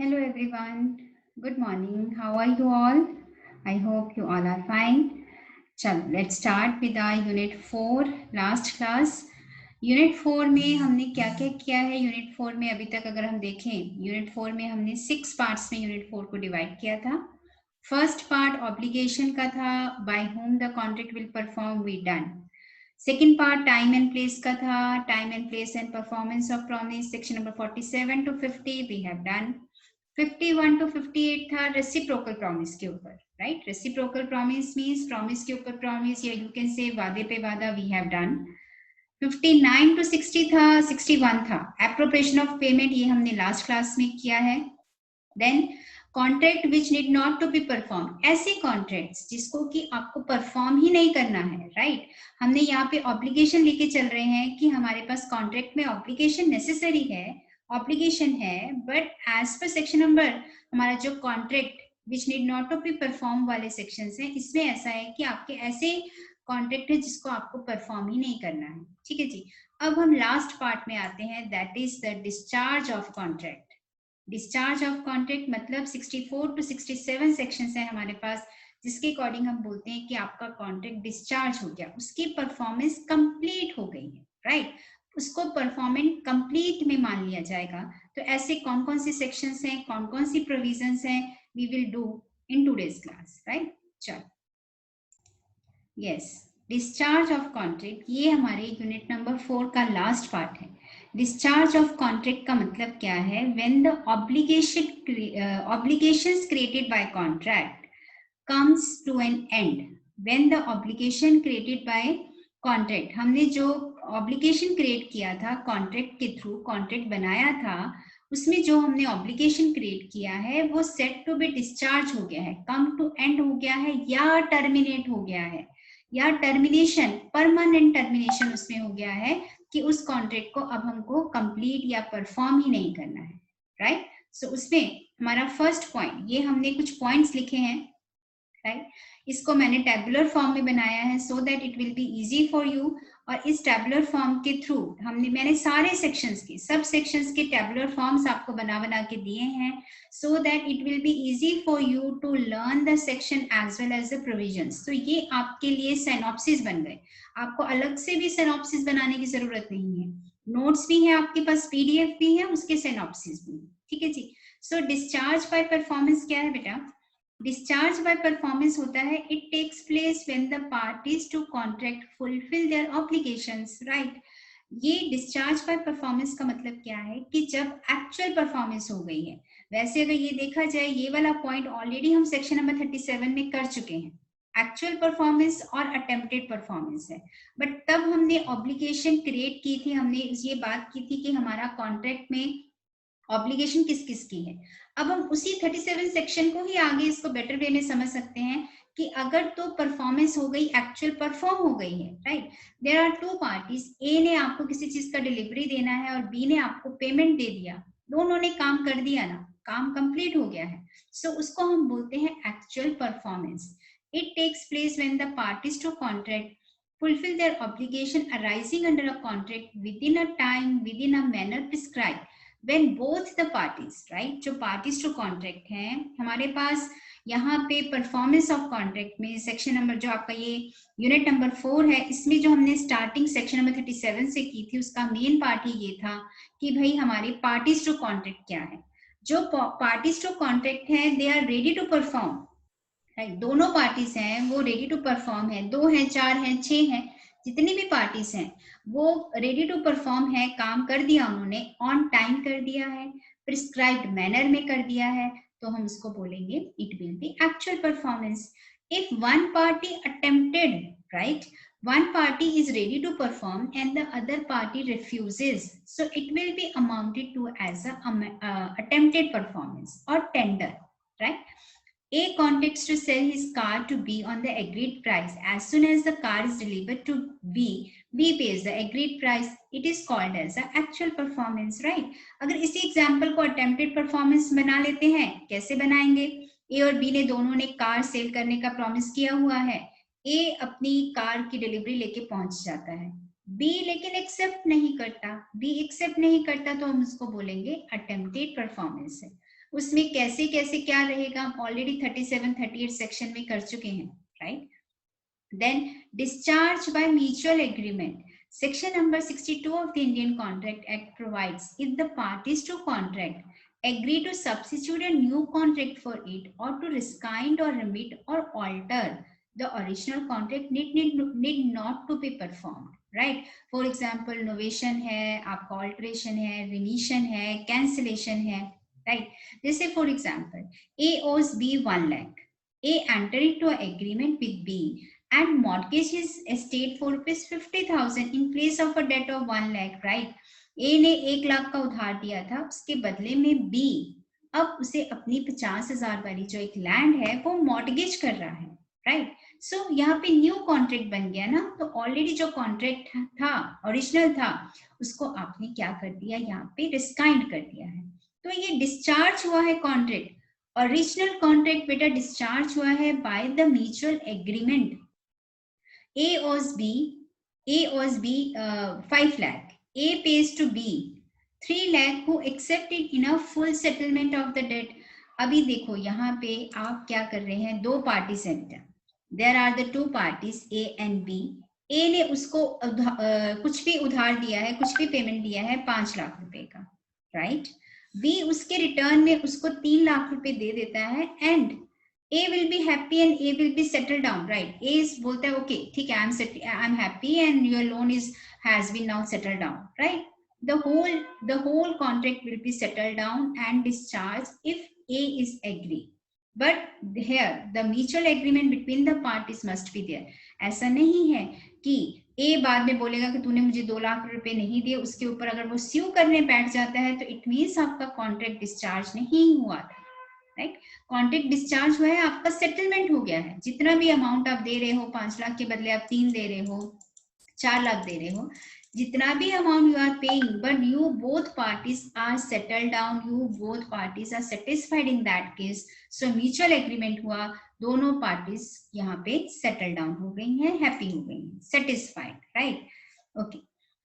Hello everyone. Good morning. How are you all? I hope you all are fine. चलो let's start with our unit 4 last class. Unit 4 में हमने क्या क्या किया है? Unit 4 में अभी तक अगर हम देखें, यूनिट 4 में हमने 6 पार्ट्स में यूनिट 4 को डिवाइड किया था. फर्स्ट पार्ट ऑब्लिगेशन का था, by whom the contract will perform, we done. Second part time and place का था, time and place and performance of promise, section number 47 to 50 we have done. 51 to 58 था reciprocal promise के ऊपर, right. Reciprocal promise means promise के ऊपर promise, या you can say वादे पे वादा, वी हैव डन. 59 to 60 था, 61 था एप्रोप्रिएशन ऑफ पेमेंट, ये हमने लास्ट क्लास में किया है. Then contract which need not to be perform, ऐसे कॉन्ट्रैक्ट्स जिसको कि आपको परफॉर्म ही नहीं करना है, राइट. हमने यहाँ पे ऑब्लिगेशन लेके चल रहे हैं कि हमारे पास कॉन्ट्रैक्ट में ऑब्लिगेशन नेसेसरी है, ऑब्लिगेशन है, but as per section number हमारा जो contract which need not to be perform वाले सेक्शंस हैं, इसमें ऐसा है कि आपके ऐसे कॉन्ट्रैक्ट है जिसको आपको परफॉर्म ही नहीं करना है. ठीक है जी. अब हम लास्ट पार्ट में आते हैं, that is the discharge of contract. Discharge of contract मतलब 64 to 67 सेक्शंस है हमारे पास, जिसके अकॉर्डिंग हम बोलते हैं कि आपका कॉन्ट्रैक्ट डिस्चार्ज हो गया, उसकी परफॉर्मेंस कंप्लीट हो गई है, राइट. उसको परफॉर्मेंस कंप्लीट में मान लिया जाएगा. तो ऐसे कौन कौन सी सेक्शंस हैं, कौन कौन सी प्रोविजंस हैं, we will do in today's class, right. चलो, यस, डिस्चार्ज ऑफ कॉन्ट्रैक्ट ये हमारे यूनिट नंबर 4 का लास्ट पार्ट है. डिस्चार्ज ऑफ कॉन्ट्रैक्ट का मतलब क्या है? When the obligations created by contract comes to an end. When the obligation created by contract, हमने जो obligation create किया था contract के थ्रू, contract बनाया था, उसमें जो हमने obligation create किया है वो set to be discharge हो गया है, come to end हो गया है, या terminate हो गया है, या टर्मिनेशन, परमानेंट टर्मिनेशन उसमें हो गया है कि उस कॉन्ट्रैक्ट को अब हमको कंप्लीट या परफॉर्म ही नहीं करना है, राइट. सो उसमें हमारा फर्स्ट पॉइंट, ये हमने कुछ पॉइंट्स लिखे हैं, राइट. इसको मैंने टैबुलर फॉर्म में बनाया है so that it will be easy for you. और इस टैबुलर फॉर्म के थ्रू मैंने सारे सेक्शंस के, सब सेक्शंस के टैबुलर फॉर्म्स आपको बना के दिए हैं, so that it will be easy for you to learn the section as well as the provisions. तो ये आपके लिए सिनॉप्सिस बन गए, आपको अलग से भी सिनॉप्सिस बनाने की जरूरत नहीं है. नोट्स भी है आपके पास, पीडीएफ भी है, उसके सिनॉप्सिस भी. ठीक है जी. सो डिस्चार्ज बाय परफॉर्मेंस क्या है बेटा? डिस्चार्ज बाय परफॉर्मेंस होता है, it takes place when the parties to contract fulfill their obligations, right. ये डिस्चार्ज बाय परफॉर्मेंस का मतलब क्या है कि जब एक्चुअल परफॉर्मेंस हो गई है. वैसे अगर ये देखा जाए, ये वाला पॉइंट ऑलरेडी हम सेक्शन नंबर 37 में कर चुके हैं, एक्चुअल परफॉर्मेंस और अटेम्प्टेड परफॉर्मेंस है. बट तब हमने ऑब्लिगेशन क्रिएट की थी, हमने ये बात की थी कि हमारा कॉन्ट्रैक्ट में ऑब्लिगेशन किस किस की है. अब हम उसी 37 सेक्शन को ही आगे इसको बेटर वे में समझ सकते हैं कि अगर तो परफॉर्मेंस हो गई, एक्चुअल परफॉर्म हो गई है, right. There are two parties, A ने आपको किसी चीज का डिलीवरी देना है और बी ने आपको पेमेंट दे दिया, दोनों ने काम कर दिया ना, काम कंप्लीट हो गया है. सो उसको हम बोलते हैं actual performance. It takes place when the parties to contract fulfill their obligation arising under a contract within a time, within a manner prescribed. When both the parties, right, जो parties to contract हैं हमारे पास, यहाँ पे performance of contract में section number जो आपका ये unit number 4 है, इसमें जो हमने स्टार्टिंग सेक्शन नंबर 37 से की थी, उसका मेन पार्ट ही ये था कि भाई हमारे पार्टीज टू कॉन्ट्रैक्ट क्या है. जो पार्टीज टू कॉन्ट्रैक्ट है, they are ready to perform, right. दोनों पार्टीज हैं वो रेडी टू परफॉर्म है, 2 हैं, 4 हैं, 6 हैं, जितनी भी पार्टीज हैं वो रेडी टू परफॉर्म है, काम कर दिया उन्होंने, ऑन टाइम कर दिया है, प्रिस्क्राइब्ड मैनर में कर दिया है, तो हम इसको बोलेंगे it will be actual performance. If one party attempted, right, one party is ready to perform and the other party refuses, so it will be amounted to as a attempted performance or tender, right. A contacts to sell his car to B on the agreed price. As soon as the car is delivered to B, B pays the agreed price. It is called as the actual performance, right? अगर इसी example को attempted performance बना लेते हैं, कैसे बनाएंगे? A और B ने दोनों ने कार सेल करने का प्रॉमिस किया हुआ है. A अपनी कार की डिलीवरी लेके पहुंच जाता है, B लेकिन एक्सेप्ट नहीं करता. B एक्सेप्ट नहीं करता तो हम उसको बोलेंगे attempted performance है. उसमें कैसे कैसे क्या रहेगा हम ऑलरेडी 37-38 सेक्शन में कर चुके हैं, right. Then discharge by mutual agreement, section number 62 of the Indian Contract Act provides if the parties to contract agree to substitute a new contract for it or to rescind or remit or alter the original contract need not to be performed, right. For example novation है, आपका alteration है, remission है, cancellation है, right. जैसे for example A owes B 1 lakh, A enter into an agreement with B and mortgage his estate for rupees 50,000 in place of a debt of 1 lakh, right. A ने 1 लाख का उधार दिया था, उसके बदले में B अब उसे अपनी 50,000 वाली जो एक लैंड है वो मॉर्गेज कर रहा है, राइट. सो यहाँ पे न्यू कॉन्ट्रैक्ट बन गया ना, तो ऑलरेडी जो कॉन्ट्रैक्ट था ओरिजिनल था उसको आपने क्या कर दिया, यहाँ पे रिस्काइंड कर दिया है. तो ये डिस्चार्ज हुआ है कॉन्ट्रैक्ट. ओरिजिनल कॉन्ट्रैक्ट बेटा डिस्चार्ज हुआ है by the mutual agreement. A owes B 5 lakh. A pays to B 3 lakh who accepted in a full settlement of the debt. अभी देखो यहाँ पे आप क्या कर रहे हैं, दो पार्टीज हैं. There are the two parties A and B. A ने उसको कुछ भी उधार दिया है, कुछ भी पेमेंट दिया है 5 लाख रुपए का, राइट. B उसके रिटर्न में उसको 3 लाख रुपए दे देता है and A will be happy and A will be settled down, right. A is बोलता है okay ठीक है, I'm happy and your loan has been now settled down, right. The whole contract will be settled down and discharged if A is agree. But here the mutual agreement between the parties must be there. ऐसा नहीं है कि A बाद में बोलेगा कि तूने मुझे 2 लाख रुपए नहीं दिए, उसके ऊपर अगर वो स्यू करने बैठ जाता है तो इट मीन्स आपका कॉन्ट्रैक्ट डिस्चार्ज नहीं हुआ था, राइट. कॉन्ट्रैक्ट डिस्चार्ज हुआ है, आपका सेटलमेंट हो गया है. जितना भी अमाउंट आप दे रहे हो, 5 लाख के बदले आप 3 दे रहे हो, 4 लाख दे रहे हो, जितना भी amount you are paying, but you both parties are settled down, you both parties are satisfied in that case. So mutual agreement हुआ, दोनों पार्टीज यहाँ पे सेटल डाउन हो गई हैं, हैप्पी हो गई हैं, सेटिस्फाइड, राइट. ओके.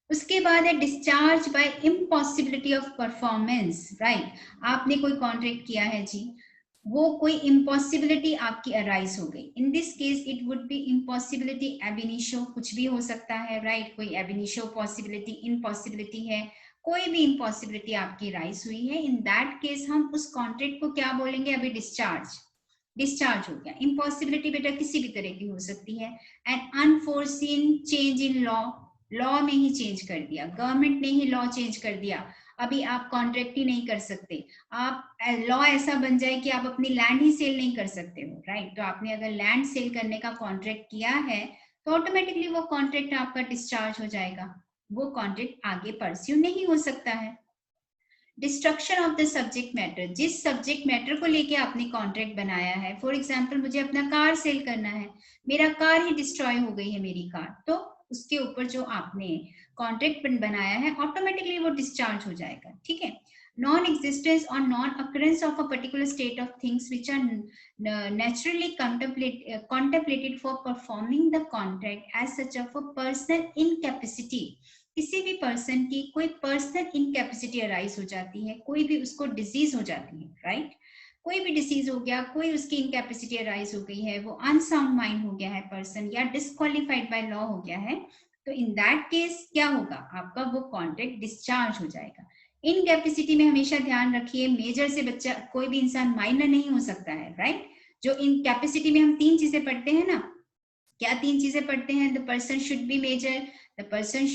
उसके बाद है discharge by impossibility of performance, right. आपने कोई कॉन्ट्रैक्ट किया है जी, वो कोई इम्पॉसिबिलिटी आपकी अराइज हो गई. In this case it would be impossibility एब इनिशियो, कुछ भी हो सकता है, राइट. कोई एब इनिशियो पॉसिबिलिटी, इम्पॉसिबिलिटी है, कोई भी इम्पॉसिबिलिटी आपकी राइज हुई है. इन दैट केस हम उस कॉन्ट्रैक्ट को क्या बोलेंगे, अभी डिस्चार्ज हो गया. इम्पॉसिबिलिटी बेटा किसी भी तरह की हो सकती है. And unforeseen change in law में ही चेंज कर दिया, गवर्नमेंट ने ही लॉ चेंज कर दिया, अभी आप कॉन्ट्रैक्ट ही नहीं कर सकते. आप लॉ ऐसा बन जाए कि आप अपनी लैंड ही सेल नहीं कर सकते हो, राइट. तो आपने अगर लैंड सेल करने का कॉन्ट्रैक्ट किया है तो ऑटोमेटिकली वो कॉन्ट्रैक्ट आपका डिस्चार्ज हो जाएगा, वो कॉन्ट्रैक्ट आगे परस्यू नहीं हो सकता है. Destruction of the subject matter, जिस सब्जेक्ट मैटर को लेके आपने कॉन्ट्रैक्ट बनाया है, फॉर एग्जाम्पल मुझे अपना कार सेल करना है, मेरा कार ही डिस्ट्रॉय हो गई है मेरी कार, तो उसके ऊपर जो आपने कॉन्ट्रैक्ट बनाया है ऑटोमेटिकली वो डिस्चार्ज हो जाएगा, ठीक है. नॉन एग्जिस्टेंस और non occurrence of a particular state of things which are naturally contemplated for performing the contract as such of a personal incapacity. किसी भी पर्सन की कोई पर्सनल इनकैपेसिटी अराइज हो जाती है, कोई भी उसको डिजीज हो जाती है, राइट. कोई भी डिसीज हो गया, कोई उसकी इनकैपेसिटी अराइज हो गई है, वो अनसाउंड माइंड हो गया है पर्सन, या डिस्क्वालिफाइड बाय लॉ हो गया है, तो इन दैट केस क्या होगा, आपका वो कॉन्ट्रैक्ट डिस्चार्ज हो जाएगा. इनकैपेसिटी में हमेशा ध्यान रखिए, मेजर से बच्चा कोई भी इंसान माइनर नहीं हो सकता है, राइट. जो इनकैपेसिटी में हम 3 चीजें पढ़ते हैं ना, क्या 3 चीजें पढ़ते हैं, the person should be major, the person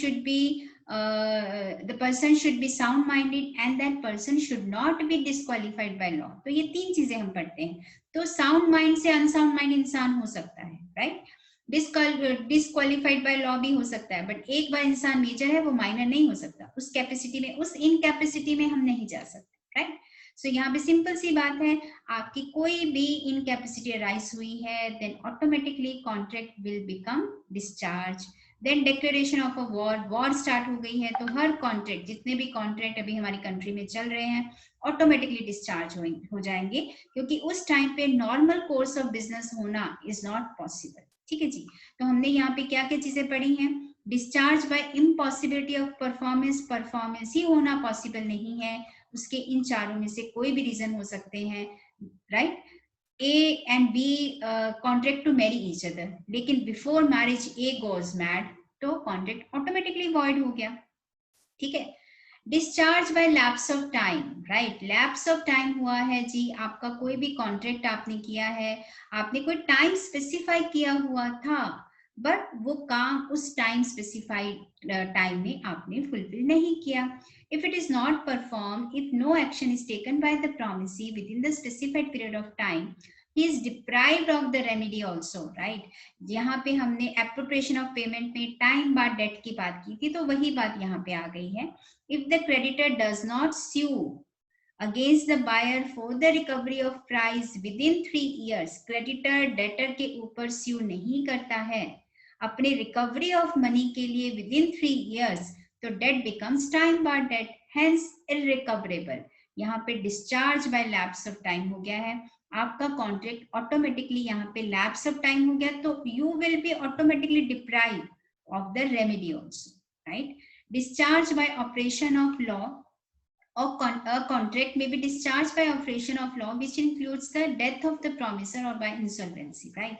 should be sound minded and that person should not be disqualified by law. तो ये 3 चीजें हम पढ़ते हैं. तो साउंड माइंड से अनसाउंड माइंड इंसान हो सकता है, राइट. डिस्क्वालिफाइड बाय लॉ भी हो सकता है, बट एक बार इंसान मेजर है वो माइनर नहीं हो सकता. उस कैपेसिटी में, उस इनकैपेसिटी में हम नहीं जा सकते, राइट. सो यहाँ पे सिंपल सी बात है, आपकी कोई भी इनकैपेसिटी अराइज हुई है then automatically contract will become discharge. Then declaration of a war start हो गई है, तो हर कॉन्ट्रैक्ट, जितने भी कॉन्ट्रैक्ट अभी हमारी कंट्री में चल रहे हैं ऑटोमेटिकली डिस्चार्ज हो जाएंगे, क्योंकि उस टाइम पे नॉर्मल कोर्स ऑफ बिजनेस होना इज नॉट पॉसिबल, ठीक है जी. तो हमने यहाँ पे क्या क्या चीजें पढ़ी हैं, discharge by impossibility of performance, performance ही होना पॉसिबल नहीं है, उसके इन चारों में से कोई भी रीजन हो सकते हैं, right. A and B contract to marry each other, लेकिन before marriage A goes mad, तो कॉन्ट्रैक्ट ऑटोमेटिकली वॉइड हो गया, ठीक है। Discharge by lapse of time, right, lapse of time हुआ है जी, आपका कोई भी कॉन्ट्रैक्ट आपने किया है, आपने कोई टाइम स्पेसिफाई किया हुआ था, बट वो काम उस टाइम स्पेसिफाइड टाइम में आपने फुलफिल नहीं किया। If it is not performed, if no action is taken by the promisee within the specified period of time, he is deprived of the remedy also, right? यहाँ पे हमने appropriation of payment में time बाद debt की बात की थी, तो वही बात यहाँ पे आ गई है। If the creditor does not sue against the buyer for the recovery of price within 3 years, creditor debtor के ऊपर sue नहीं करता है अपने रिकवरी ऑफ मनी के लिए within 3 years, तो डेट बिकम्स टाइम बार डेट, हेंस इररिकवरेबल। यहाँ पे discharge by lapse of time हो गया है, आपका कॉन्ट्रैक्ट ऑटोमेटिकली यहाँ पे लैप्स ऑफ टाइम हो गया, तो you will be automatically deprive of the remedy also, right. Discharge by operation of law, or a contract may be discharged by operation of law which includes the death of the promisor or by insolvency, right।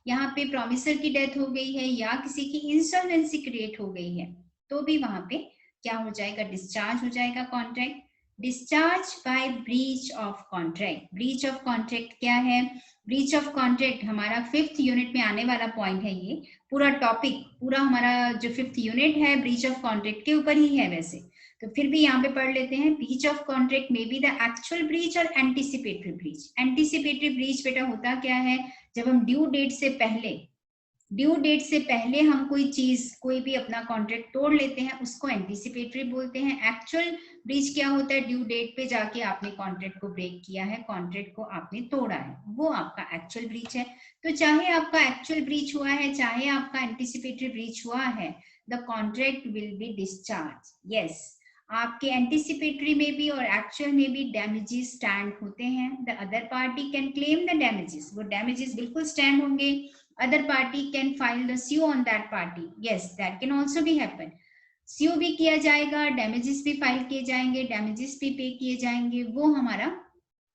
यहाँ पे promisor की death हो गई है या किसी की insolvency create हो गई है, तो भी वहां पे क्या हो जाएगा, डिस्चार्ज हो जाएगा contract. Discharge by breach of contract, breach of contract क्या है, ब्रीच ऑफ कॉन्ट्रैक्ट हमारा 5th यूनिट में आने वाला पॉइंट है, ये पूरा टॉपिक, पूरा हमारा जो 5th यूनिट है ब्रीच ऑफ कॉन्ट्रैक्ट के ऊपर ही है वैसे, तो फिर भी यहाँ पे पढ़ लेते हैं। ब्रीच ऑफ कॉन्ट्रैक्ट में बी द एक्चुअल ब्रीच और एंटीसिपेटरी ब्रीच। एंटीसिपेटरी ब्रीच बेटा होता क्या है, जब हम ड्यू डेट से पहले हम कोई चीज, कोई भी अपना कॉन्ट्रैक्ट तोड़ लेते हैं, उसको एंटीसिपेटरी बोलते हैं। एक्चुअल ब्रीच क्या होता है, ड्यू डेट पे जाके आपने कॉन्ट्रैक्ट को ब्रेक किया है, कॉन्ट्रैक्ट को आपने तोड़ा है, वो आपका एक्चुअल ब्रीच है। तो चाहे आपका एक्चुअल ब्रीच हुआ है, चाहे आपका एंटीसिपेटरी ब्रीच हुआ है, the contract will be discharge. Yes, आपके एंटीसिपेटरी में भी और एक्चुअल में भी डैमेजेस स्टैंड होते हैं। The other party can claim the damages, वो डैमेजेस बिल्कुल स्टैंड होंगे। Other party can file the sue on that party, yes that can also be happen. Sue भी किया जाएगा, डैमेजेस भी फाइल किए जाएंगे, डैमेजेस भी पे किए जाएंगे, वो हमारा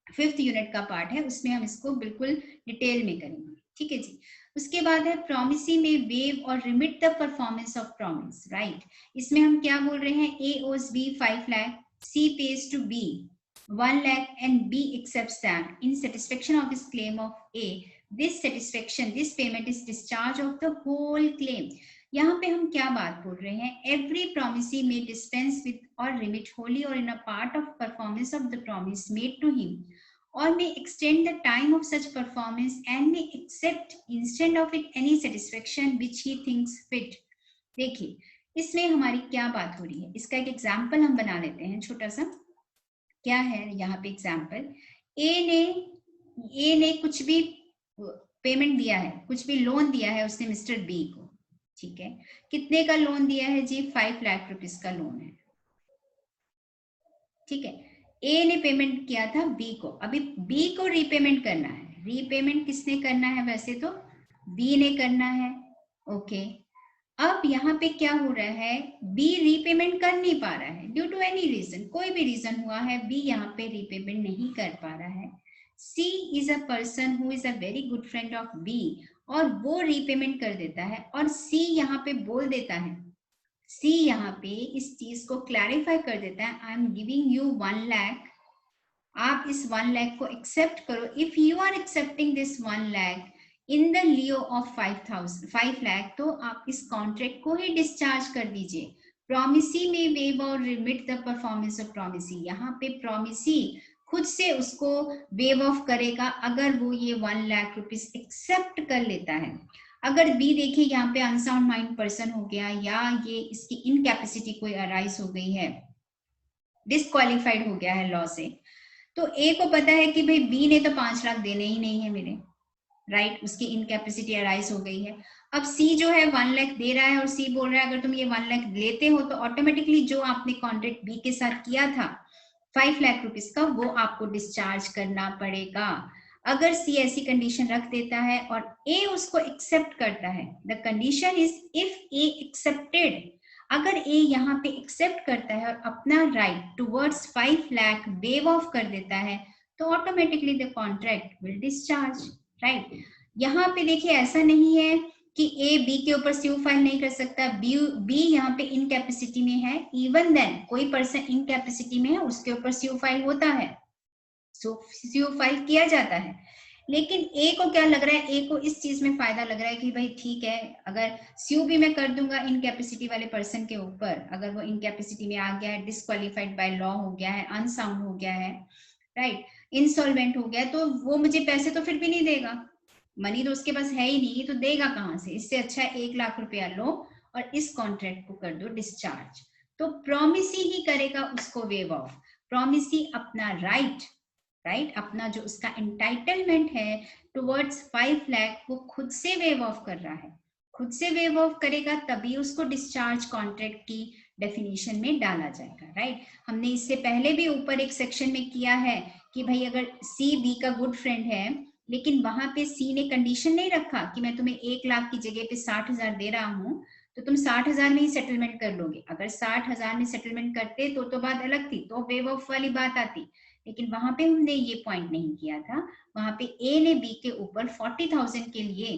5th यूनिट का पार्ट है, उसमें हम इसको बिल्कुल डिटेल में करेंगे, ठीक है जी। उसके बाद है promisee may waive or remit the performance of promise, right. इसमें हम क्या बोल रहे हैं, A owes B 5 lakh, C pays to B 1 lakh and B accepts that in satisfaction of this claim of A, this satisfaction, this payment is discharge of the whole claim. यहाँ पे हम क्या बात बोल रहे हैं, every promisee may dispense with or remit wholly or in a part of performance of the promise made to him, or may extend the time of such performance and may accept instead of it any satisfaction which he thinks fit। देखिए इसमें हमारी क्या बात हो रही है, इसका एक एग्जाम्पल हम बना लेते हैं छोटा सा। क्या है यहाँ पे एग्जाम्पल, ए ने कुछ भी पेमेंट दिया है, कुछ भी लोन दिया है उसने मिस्टर बी को, ठीक है। कितने का लोन दिया है जी, 5 लाख रुपीस का लोन है, ठीक है। ए ने पेमेंट किया था बी को, अभी बी को रीपेमेंट करना है। रीपेमेंट किसने करना है, वैसे तो बी ने करना है, ओके। अब यहाँ पे क्या हो रहा है, बी रीपेमेंट कर नहीं पा रहा है ड्यू टू एनी रीजन, कोई भी रीजन हुआ है, बी यहाँ पे रीपेमेंट नहीं कर पा रहा है। She is a person who is a very good friend of B, और वो रीपेमेंट कर देता है, और सी यहाँ पे बोल देता है, सी यहाँ पे इस चीज को क्लैरिफाई कर देता है, I am giving you 1 lakh, आप इस 1 लाख को एक्सेप्ट करो। If you are accepting this 1 lakh in the lieu of 5 lakh, तो आप इस कॉन्ट्रैक्ट को ही डिस्चार्ज कर दीजिए। Promisee may waive or remit the performance of promisee, यहाँ पे प्रॉमिसी खुद से उसको वेव ऑफ करेगा अगर वो ये 1 लाख रुपीस एक्सेप्ट कर लेता है। अगर बी देखिए यहाँ पे अनसाउंड माइंड पर्सन हो गया, या ये इसकी इनकैपेसिटी कोई अराइज हो गई है, डिस्क्वालिफाइड हो गया है लॉ से, तो ए को पता है कि भाई बी ने तो 5 लाख देने ही नहीं है मेरे, राइट, उसकी इनकैपेसिटी अराइज हो गई है। अब सी जो है 1 लाख दे रहा है, और सी बोल रहा है अगर तुम ये 1 लाख लेते हो तो ऑटोमेटिकली जो आपने कॉन्ट्रैक्ट बी के साथ किया था 5 लाख रुपीस का, वो आपको डिस्चार्ज करना पड़ेगा। अगर सी ऐसी कंडीशन रख देता है और ए उसको एक्सेप्ट करता है, the condition is if A accepted, अगर ए यहाँ पे एक्सेप्ट करता है और अपना right towards 5 lakh wave of कर देता है तो automatically the contract will discharge, right. यहाँ पे देखिए ऐसा नहीं है कि ए बी के ऊपर सीयू फाइल नहीं कर सकता, बी यहाँ पे इनकैपेसिटी में है, इवन देन कोई पर्सन इनकैपेसिटी में है उसके ऊपर सीयू फाइल होता है, सो सीयू फाइल किया जाता है। लेकिन ए को क्या लग रहा है, ए को इस चीज में फायदा लग रहा है कि भाई ठीक है, अगर सीयू भी मैं कर दूंगा इनकैपेसिटी वाले पर्सन के ऊपर, अगर वो इनकैपेसिटी में आ गया है, डिस्क्वालिफाइड बाय लॉ हो गया है, अनसाउंड हो गया है, राइट, इंसॉल्वेंट हो गया है, तो वो मुझे पैसे तो फिर भी नहीं देगा, मनी तो उसके पास है ही नहीं, तो देगा कहां से। इससे अच्छा 1 लाख रुपया लो और इस कॉन्ट्रैक्ट को कर दो डिस्चार्ज। तो प्रॉमिसी ही करेगा उसको वेव ऑफ, प्रॉमिसी अपना राइट अपना जो उसका एंटाइटलमेंट है टुवर्ड्स 5 लाख वो खुद से वेव ऑफ कर रहा है, खुद से वेव ऑफ करेगा तभी उसको डिस्चार्ज कॉन्ट्रैक्ट की डेफिनेशन में डाला जाएगा, राइट। हमने इससे पहले भी ऊपर एक सेक्शन में किया है कि भाई अगर सी बी का गुड फ्रेंड है लेकिन वहां पे सी ने कंडीशन नहीं रखा कि मैं तुम्हें 1 लाख की जगह पे 60,000 दे रहा हूं तो तुम 60,000 में ही सेटलमेंट कर लोगे, अगर 60,000 में सेटलमेंट करते तो बात अलग थी, तो वेव ऑफ वाली बात आती। लेकिन वहां पे हमने ये पॉइंट नहीं किया था, वहां पे ए ने बी के ऊपर 40,000 के लिए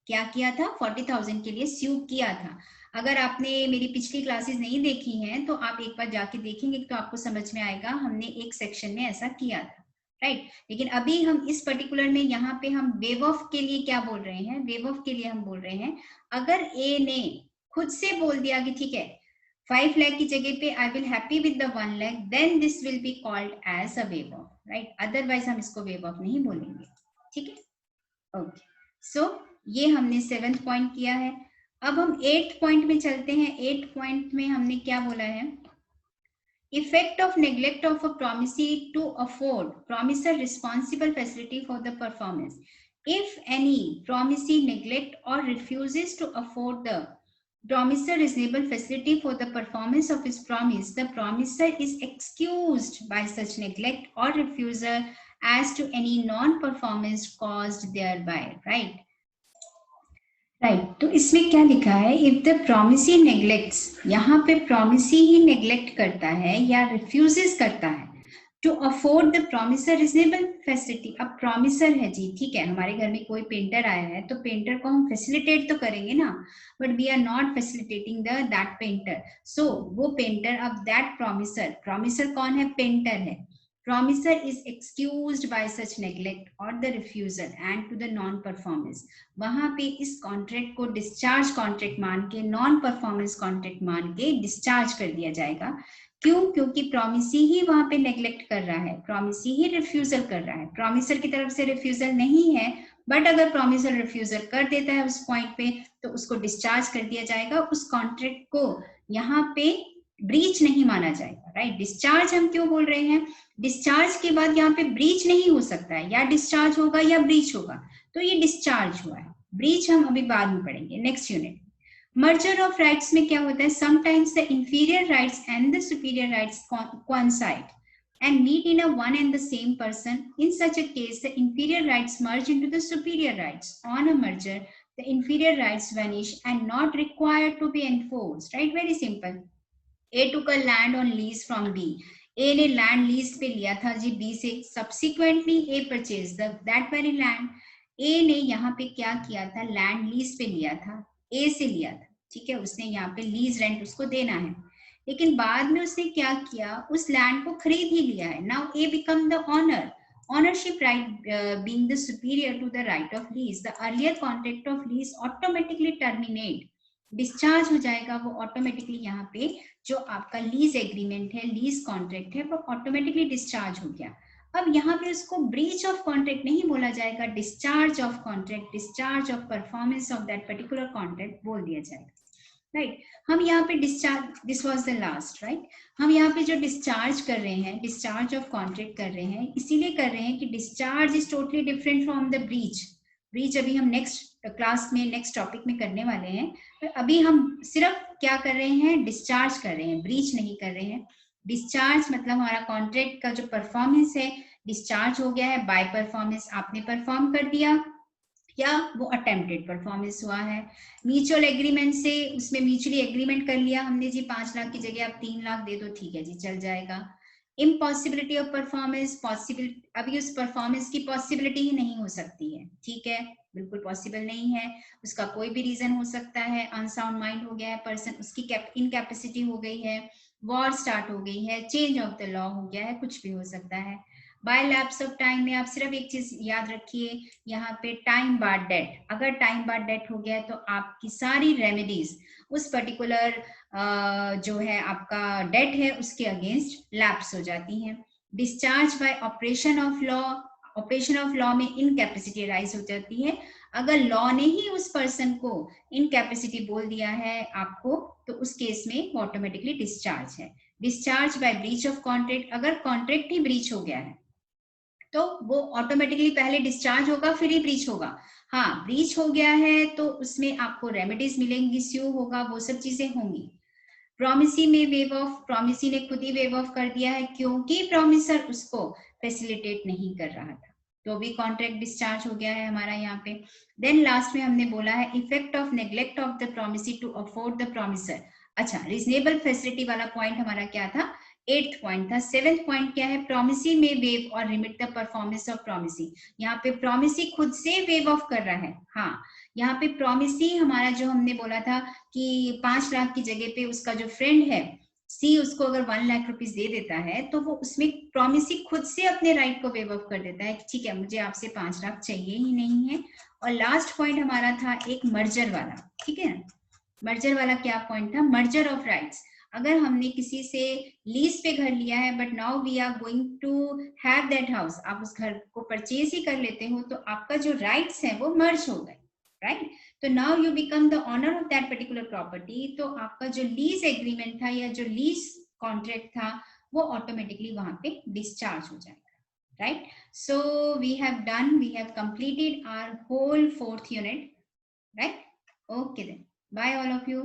क्या किया था, 40,000 के लिए स्यू किया था। अगर आपने मेरी पिछली क्लासेस नहीं देखी हैं तो आप एक बार जाके देखेंगे तो आपको समझ में आएगा, हमने एक सेक्शन में ऐसा किया था, राइट। लेकिन अभी हम इस पर्टिकुलर में यहाँ पे हम वेव ऑफ के लिए क्या बोल रहे हैं, वेव ऑफ के लिए हम बोल रहे हैं अगर ए ने खुद से बोल दिया कि ठीक है 5 लाख की जगह पे I will happy with the 1 lakh, then this will be called as a waive off, right, otherwise हम इसको वेव ऑफ नहीं बोलेंगे, ठीक है। ओके, सो ये हमने 7th पॉइंट किया है। अब हम 8th पॉइंट में चलते हैं। 8th पॉइंट में हमने क्या बोला है, effect of neglect of a promisee to afford promisor responsible facility for the performance. If any promisee neglect or refuses to afford the promisor reasonable facility for the performance of his promise, the promisor is excused by such neglect or refusal as to any non-performance caused thereby, right? Right, तो इसमें क्या लिखा है, if the promisee नेग्लेक्ट्स, यहाँ पे promisee ही neglect करता है या रिफ्यूजेस करता है to afford the promisor reasonable facility. अब प्रॉमिसर है जी, ठीक है, हमारे घर में कोई पेंटर आया है तो पेंटर को हम फैसिलिटेट तो करेंगे ना, but we are not facilitating the that painter, so वो पेंटर, अब दैट प्रॉमिसर, प्रॉमिसर कौन है, पेंटर है, promisor is excused by such neglect or the refusal and to the non performance, वहां पे इस कॉन्ट्रैक्ट को डिस्चार्ज कॉन्ट्रैक्ट मान के, नॉन परफॉर्मेंस कॉन्ट्रैक्ट मान के डिस्चार्ज कर दिया जाएगा। क्यों, क्योंकि प्रॉमिसी ही वहां पे नेग्लेक्ट कर रहा है, प्रॉमिसी ही रिफ्यूजल कर रहा है, प्रॉमिसर की तरफ से रिफ्यूजल नहीं है, बट अगर प्रॉमिसर रिफ्यूजल कर देता है उस पॉइंट पे तो उसको डिस्चार्ज कर दिया जाएगा, उस कॉन्ट्रैक्ट को यहाँ पे ब्रीच नहीं माना जाएगा, राइट। डिस्चार्ज हम क्यों बोल रहे हैं, डिस्चार्ज के बाद यहाँ पे ब्रीच नहीं हो सकता है, या डिस्चार्ज होगा या ब्रीच होगा, तो ये डिस्चार्ज हुआ है, ब्रीच हम अभी बाद में पढ़ेंगे next unit. Merger of rights में क्या होता है, sometimes the inferior rights and the superior rights coincide and meet in a one and the same person. In such a case, the inferior rights merge into the superior rights. On a merger, the inferior rights vanish and not required to be enforced, right? Very simple. A took a land on lease from B. A ने land lease पे लिया था जी B से, subsequently A purchase that very land. A ने यहाँ पे क्या किया था, लैंड लीज पे लिया था, ए से लिया था, ठीक है, उसने यहाँ पे लीज रेंट उसको देना है, लेकिन बाद में उसने क्या किया, उस लैंड को खरीद ही लिया है। Now A become the owner, ownership right being the superior to the right of lease, the earlier contract of lease automatically terminate, discharge हो जाएगा वो ऑटोमेटिकली, यहाँ पे जो आपका लीज एग्रीमेंट है, लीज कॉन्ट्रैक्ट है, वो ऑटोमेटिकली डिस्चार्ज हो गया। अब यहाँ पे उसको ब्रीच ऑफ कॉन्ट्रैक्ट नहीं बोला जाएगा, discharge of contract, discharge of performance of that particular contract बोल दिया जाएगा, राइट। हम यहाँ पे discharge, this was the last, right, हम यहाँ पे जो डिस्चार्ज कर रहे हैं, डिस्चार्ज ऑफ कॉन्ट्रैक्ट कर रहे हैं, इसीलिए कर रहे हैं कि discharge is totally different from the breach. Breach अभी हम नेक्स्ट क्लास में, नेक्स्ट टॉपिक में करने वाले हैं, तो अभी हम सिर्फ क्या कर रहे हैं, डिस्चार्ज कर रहे हैं, ब्रीच नहीं कर रहे हैं। डिस्चार्ज मतलब हमारा कॉन्ट्रैक्ट का जो परफॉर्मेंस है डिस्चार्ज हो गया है बाय परफॉर्मेंस, आपने परफॉर्म कर दिया, या वो अटेम्प्टेड परफॉर्मेंस हुआ है। म्यूचुअल एग्रीमेंट से उसमें म्यूचुअली एग्रीमेंट कर लिया हमने जी 5 लाख की जगह आप 3 लाख दे दो, ठीक है जी चल जाएगा। इम्पॉसिबिलिटी ऑफ परफॉर्मेंस, पॉसिबिलिटी अभी उस परफॉर्मेंस की पॉसिबिलिटी ही नहीं हो सकती है, ठीक है, बिल्कुल पॉसिबल नहीं है, उसका कोई भी रीजन हो सकता है, अनसाउंड माइंड हो गया है पर्सन, उसकी इनकैपेसिटी हो गई है, वॉर स्टार्ट हो गई है, चेंज ऑफ द लॉ हो गया है, कुछ भी हो सकता है। बाय लैप्स ऑफ टाइम में आप सिर्फ एक चीज याद रखिए, यहाँ पे टाइम बार डेट, अगर टाइम बार डेट हो गया है तो आपकी सारी रेमेडीज उस पर्टिकुलर जो है आपका डेट है उसके अगेंस्ट लैप्स हो जाती हैं। Discharge bye operation of law, operation of law में इनकैपेसिटी राइज हो जाती है, अगर लॉ ने ही उस पर्सन को इनकैपेसिटी बोल दिया है आपको तो उस केस में ऑटोमेटिकली डिस्चार्ज है। Discharge by breach of contract, अगर कॉन्ट्रैक्ट ही ब्रीच हो गया है तो वो ऑटोमेटिकली पहले डिस्चार्ज होगा फिर ही ब्रीच होगा। हाँ, ब्रीच हो गया है तो उसमें आपको रेमेडीज मिलेंगी, स्यू होगा, वो सब चीजें होंगी। प्रोमिसी में वेव ऑफ, प्रोमिसी ने खुद ही वेव ऑफ कर दिया है क्योंकि प्रोमिसर उसको फैसिलिटेट नहीं कर रहा था, तो भी कॉन्ट्रैक्ट डिस्चार्ज हो गया है हमारा यहाँ पे। देन लास्ट में हमने बोला है effect of neglect of the promisee to afford the promisor. अच्छा, रीजनेबल फैसिलिटी वाला पॉइंट हमारा क्या था, 8th पॉइंट था। 7th पॉइंट क्या है, प्रोमिसी में वेव और limit the performance of promisee. यहाँ पे प्रोमिसी खुद से वेव ऑफ कर रहा है। हाँ, यहाँ पे प्रोमिसी हमारा जो हमने बोला था कि 5 लाख की जगह पे उसका जो फ्रेंड है सी उसको अगर 1 लाख रुपीज दे देता है तो वो उसमें प्रोमिसी खुद से अपने राइट को वेव ऑफ कर देता है कि ठीक है मुझे आपसे 5 लाख चाहिए ही नहीं है। और लास्ट पॉइंट हमारा था एक मर्जर वाला, ठीक है। मर्जर वाला क्या पॉइंट था, मर्जर ऑफ राइट्स। अगर हमने किसी से लीज पे घर लिया है but now we are going to have that house, आप उस घर को परचेज ही कर लेते हो तो आपका जो राइट्स है वो मर्ज हो गए, राइट। तो now you become the owner of that particular property, तो आपका जो लीज एग्रीमेंट था या जो लीज कॉन्ट्रैक्ट था वो ऑटोमेटिकली वहां पे डिस्चार्ज हो जाएगा, right. So we have done, we have completed our whole 4th unit, right? Okay then. Bye all of you.